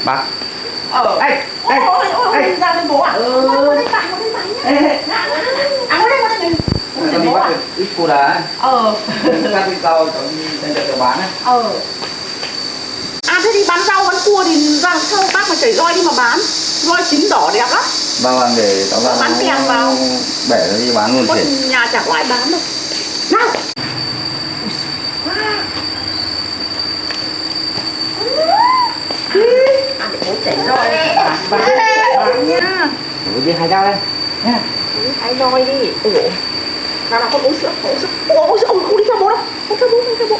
bác Ê, ê, ê, ra bên bố à? Ngồi đây bạn nhá. À, ngồi đây mình. con đi bắt được ít cô đá các cái rau trong chợ bán ấy. À thế thì bán rau bán cua thì ra sao bác mà chảy roi đi mà bán. Roi chín đỏ đẹp lắm. Vâng để cháu ra bán kèm vào. bẻ nó đi bán luôn thể. Nhà chẳng lại bán đâu. Nào. À để bố chảy roi bán nhá. Bố đi hai dao đây nhá. Hãy roi đi. Ủa. Nào con uống sữa, uống sữa. Ôi sữa, không đi theo bố đâu. Không theo bố, không theo bố.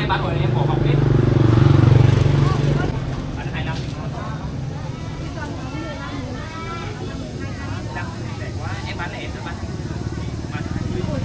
Bán rồi em bỏ học hết. Bán 25. Rẻ quá, em bán lẻ em bán. Bán 20.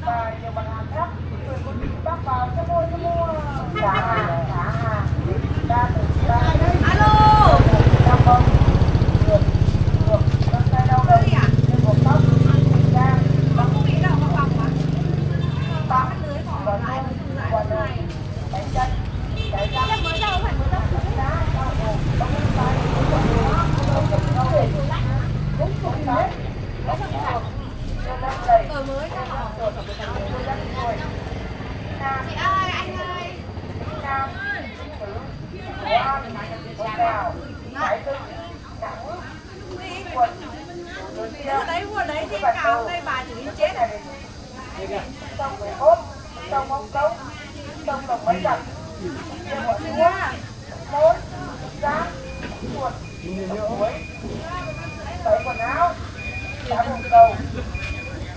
và nhiều mặt hàng khác. Mời quý vị bác vào cho mua. Giá hàng ra từ ra alo năm bông được các tay đâu đâu trên một tóc ra bằng không biết đâu mà bằng mà bán lưới còn này bánh chân cái răng mới đâu phải mới đâu giá cao hồ bông tay mới chị ơi anh ơi Vừa đấy thì cao đây bà chỉ đi chết này. Xong rồi hốt, xong ông cống, xong đồng mấy lần. Kia mọi chúa, mối, giá, chuột, muối, tẩy quần áo, đá bồn cầu,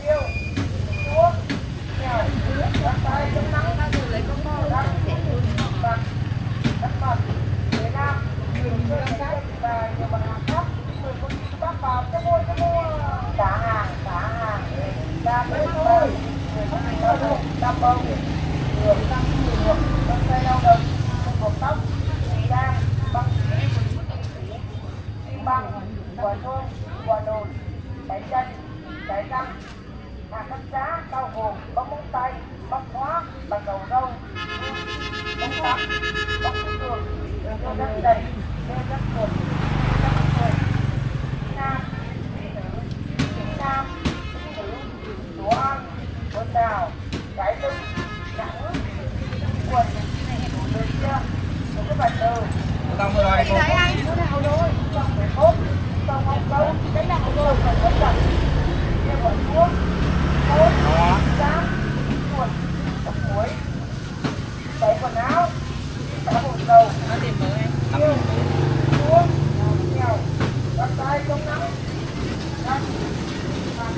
tiêu, chúa, nghèo, đá tay chống nắng, đá mặt, đất mặt, Việt Nam, nhiều nơi và nhiều mặt hàng khác. Mời quý vị bác vào cho mua. Giá hàng, ra tới thôi, đắp bông, đường, bông tay đau đầu, bông tóc, da, băng quả thơm, quả đồn, cái chân, cái răng, hàng cắt giá, bao gồm bông móng tay, bông hóa, bằng đầu râu, bông tóc, bông đường, đường đất đầy, đường đất cuộn, đất cuộn, Nam, Chúa An, Vân Đào, Cái Lưng, Nẵng, Quần, Đường Chia, một cái bài từ. Xong rồi Cái đấy anh, cái nào rồi? Xong phải tốt, xong không câu, cái nào rồi? Phải tốt dần. Kia gọi thuốc, tốt, giám, chuột, tóc muối, tẩy quần áo, xả bồn cầu, tiêu, thuốc, nghèo, bắt tay chống nắng, răng, mặt,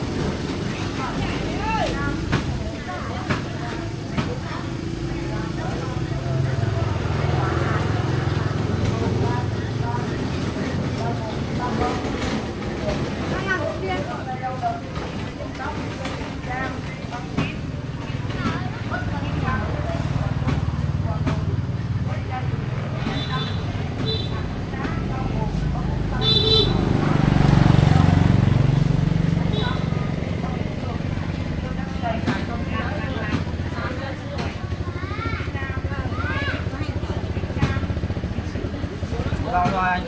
rồi anh.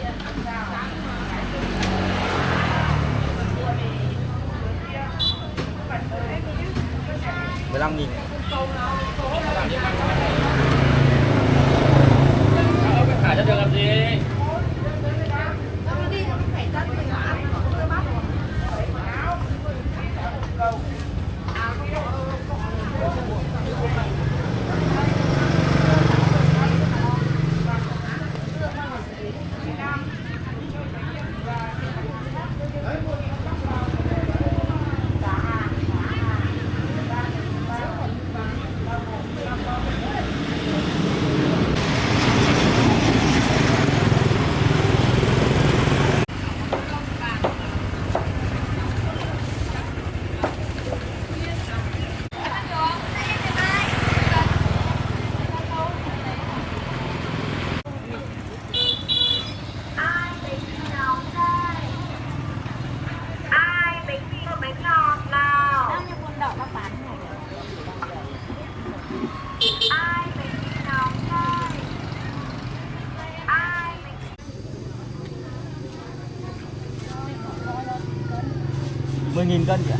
15.000. Phải thả cho được làm gì? $10.000 cân chị ạ.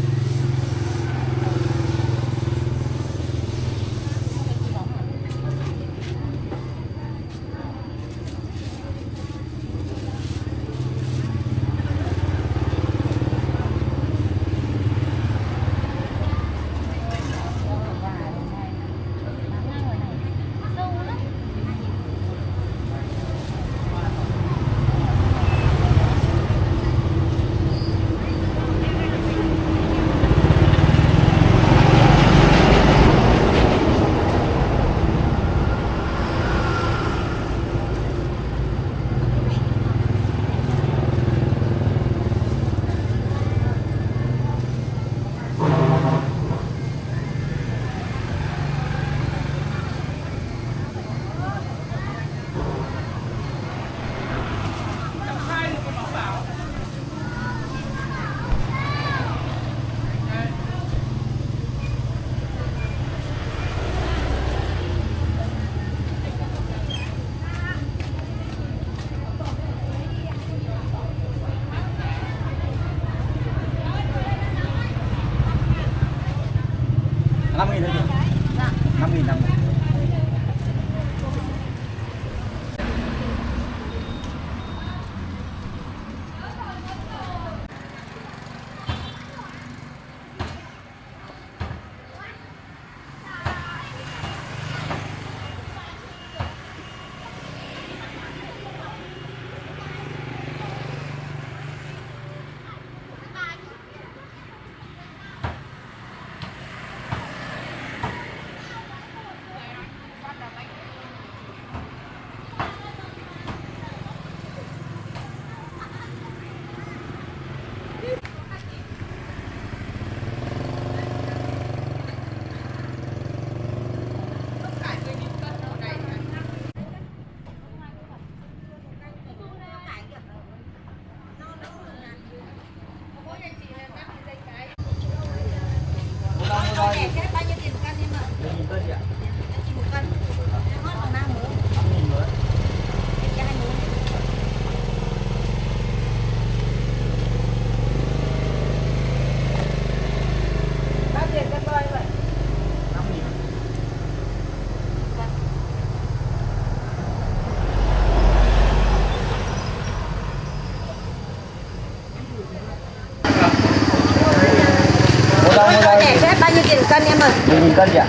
5.000 thôi chị. 5.000 5.000. Bao nhiêu tiền một cân em ạ? 1.000 cân chị ạ. Em chỉ một cân. Em ngon bằng nào nữa? 5.000 mới. Em cho 2 muỗng. Bao tiền cân voi vậy? 5.000. Tôi để xếp bao nhiêu tiền một cân em ơi? 1.000 cân chị ạ.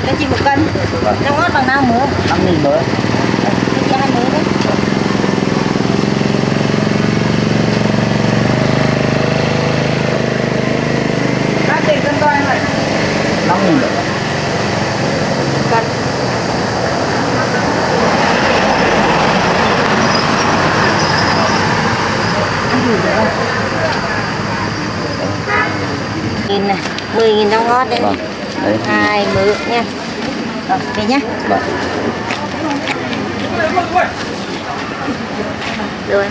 Em chỉ một cân. Em ngon bằng nào nữa? 5.000 mới. Em cho 2 muỗng đấy. Bao tiền cân voi vậy? 5.000 rồi. Cân. Nghìn này, 10.000 rau ngót đây. Vâng. Đấy. 2 mớ nha. Rồi, về nhá. Vâng. Rồi.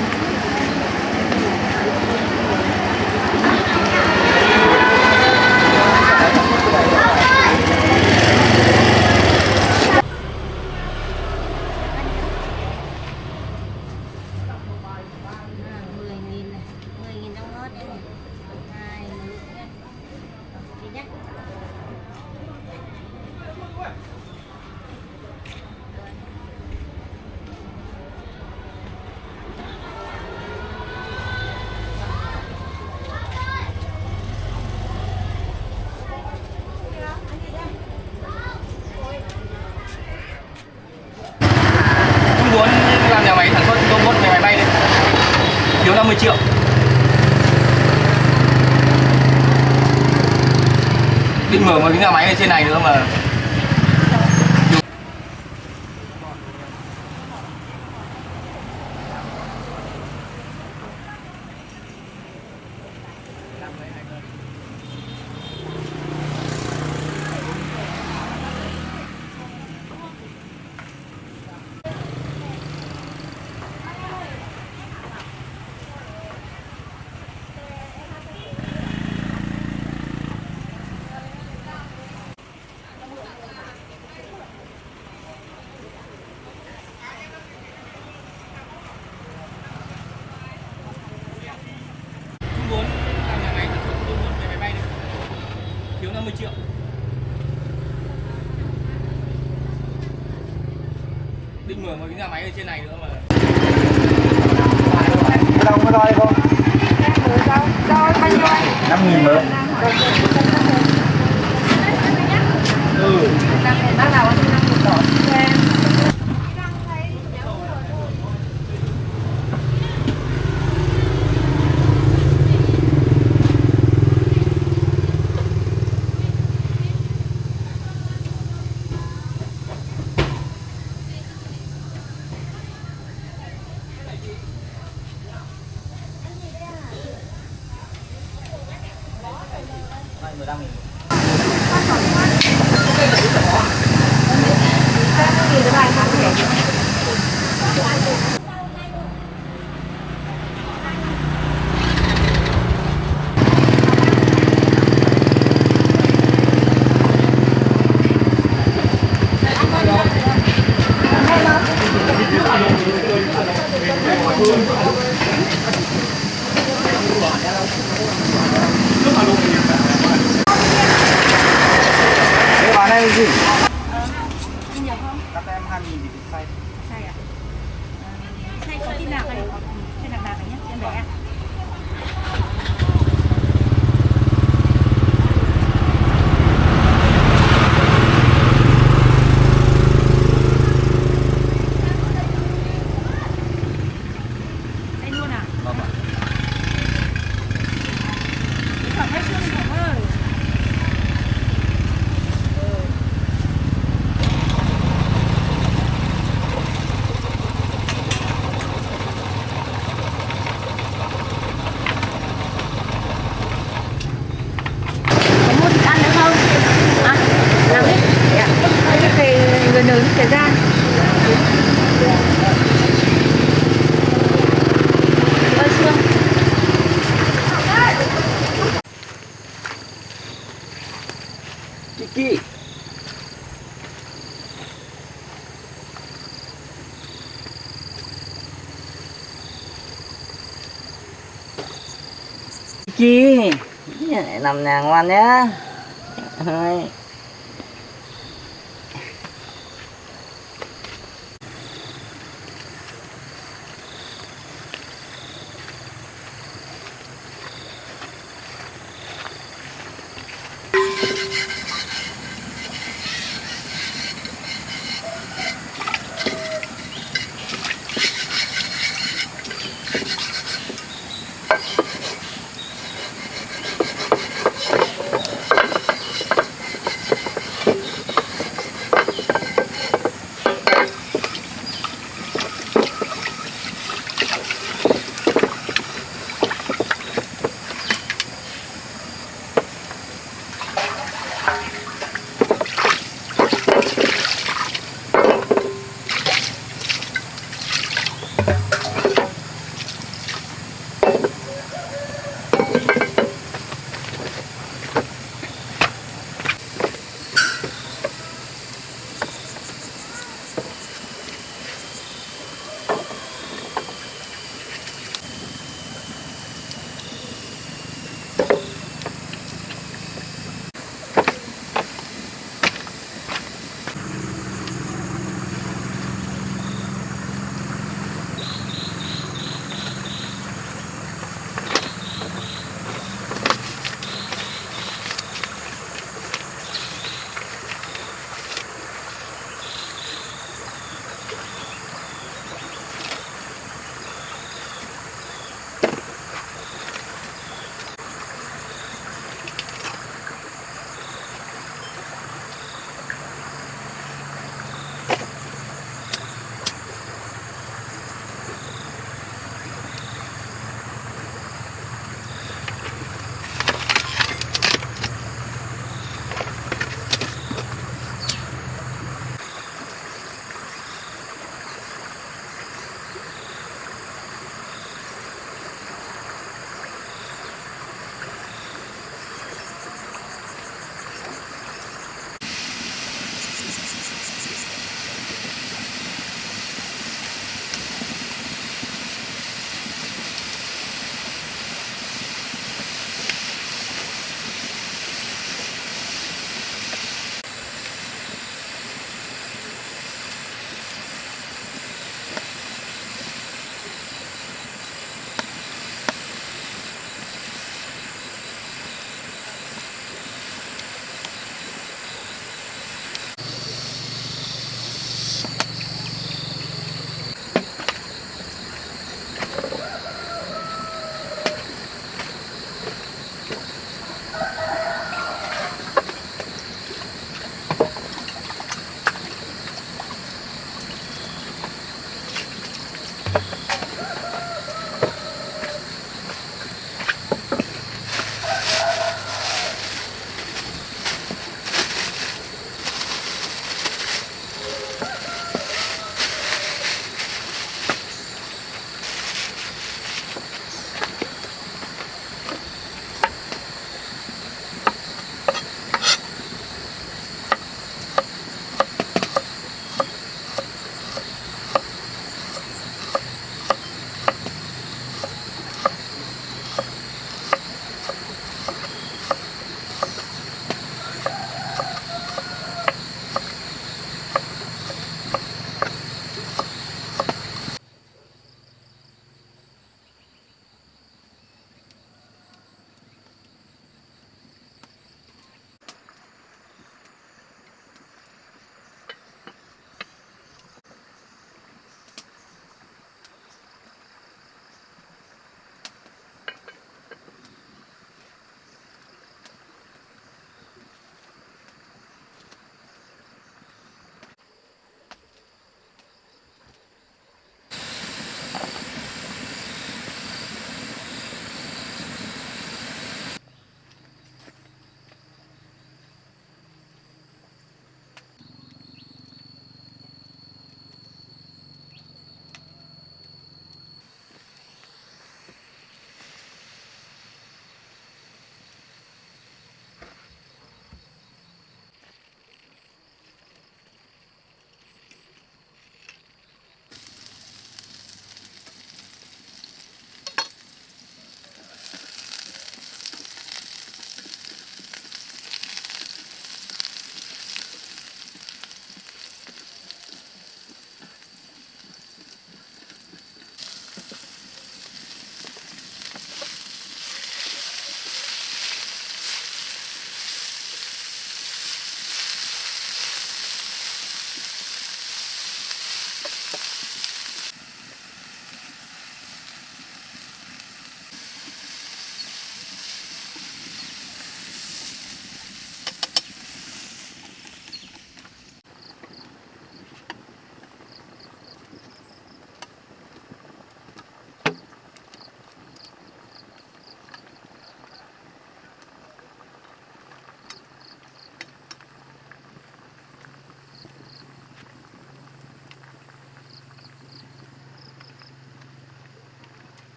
Muốn làm nhà máy sản xuất robot về máy bay đấy, thiếu 50 triệu. Định mở một cái nhà máy ở trên này nữa mà. Muốn làm nhà máy sản xuất robot về máy bay đấy, thiếu 50 triệu. Định mở một cái nhà máy ở trên này nữa mà. Cái đồng có roi không? Rồi, bao nhiêu anh? 5.000 mới. Bác nào ăn 5.000 đỏ. Này 15.000. gì nhiều không? các em 2.000 thì xay. Xay à? Xay có tí nào này? Trên nạc này nhé, trên bé. Xay luôn à? Vâng ạ. Khoảng hết xương Thẩm ơi. Có mua thịt ăn nữa không? À, làm đi. Cái người nướng cái ra. Ơi xương. Kiki Kiki nằm nhà ngoan nhé. Thôi.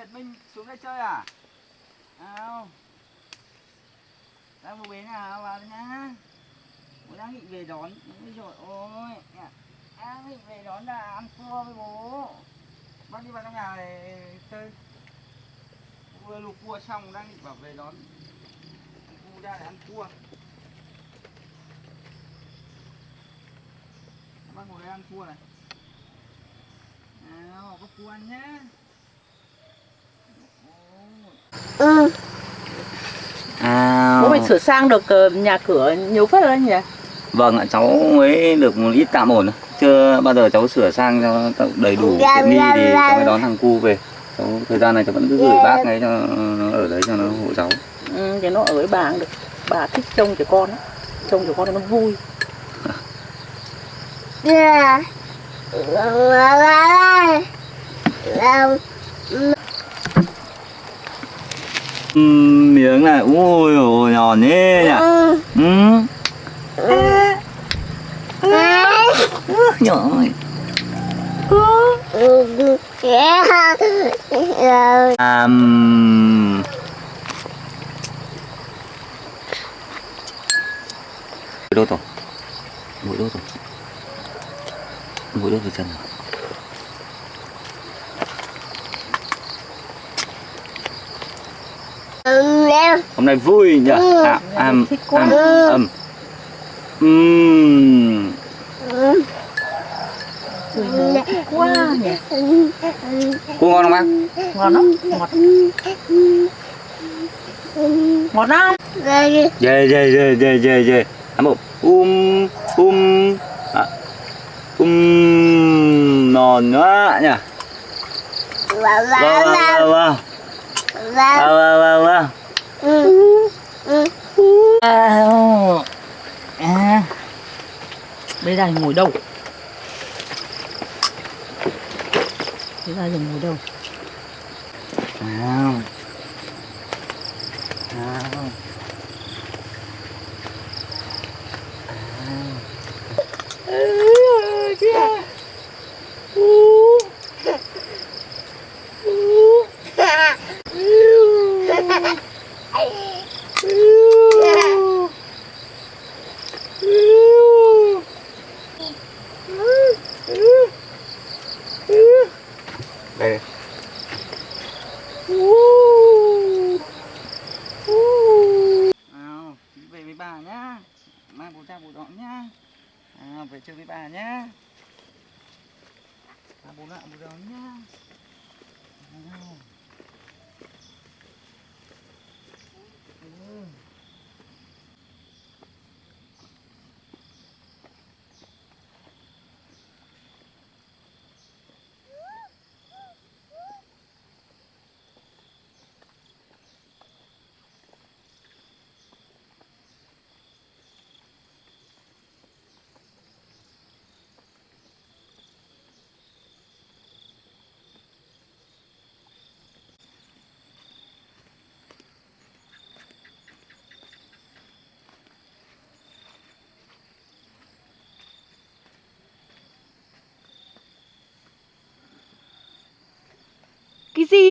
Nhật Minh xuống đây chơi à? Nào. Đang vào bến nào vào nhá. Bố đang định về đón. Ôi trời ơi. Đang định về đón là ăn cua với bố. Bác đi vào trong nhà để chơi. Vừa luộc cua xong đang định bảo về đón. Cu ra để ăn cua. Bác ngồi đây ăn cua này. Nào, có cua ăn nhá. Bố mày sửa sang được nhà cửa nhiều phết rồi anh nhỉ? Vâng ạ, cháu mới được một ít tạm ổn. Chưa bao giờ cháu sửa sang cho đầy đủ tiện nghi thì cháu mới đón thằng cu về. Cháu thời gian này cháu vẫn cứ gửi bác ấy cho nó ở đấy cho nó hộ cháu. Thì nó ở với bà cũng được. Bà thích trông trẻ con á. Trông trẻ con thì nó vui. Miếng này, ui ôi nhòn thế nhỉ. Nhỏ ơi. Đâu rồi? Mũi đâu rồi? Mũi đâu rồi chân rồi? Hôm nay vui nhỉ? Thích quá. Thích quá nhỉ? Cua ngon không bác? Ngon lắm, ngọt. Ngọt lắm. Dê. Ăn bộ. Non quá nhỉ? Vâng. Bây giờ ngồi đâu? Bây giờ ngồi đâu? Nào. Đây. Nào, về với bà nhá. Mai bố cha bố đón nhá. Về chơi với bà nhá. Bố lại bố đón nhá. Nào. Cái gì?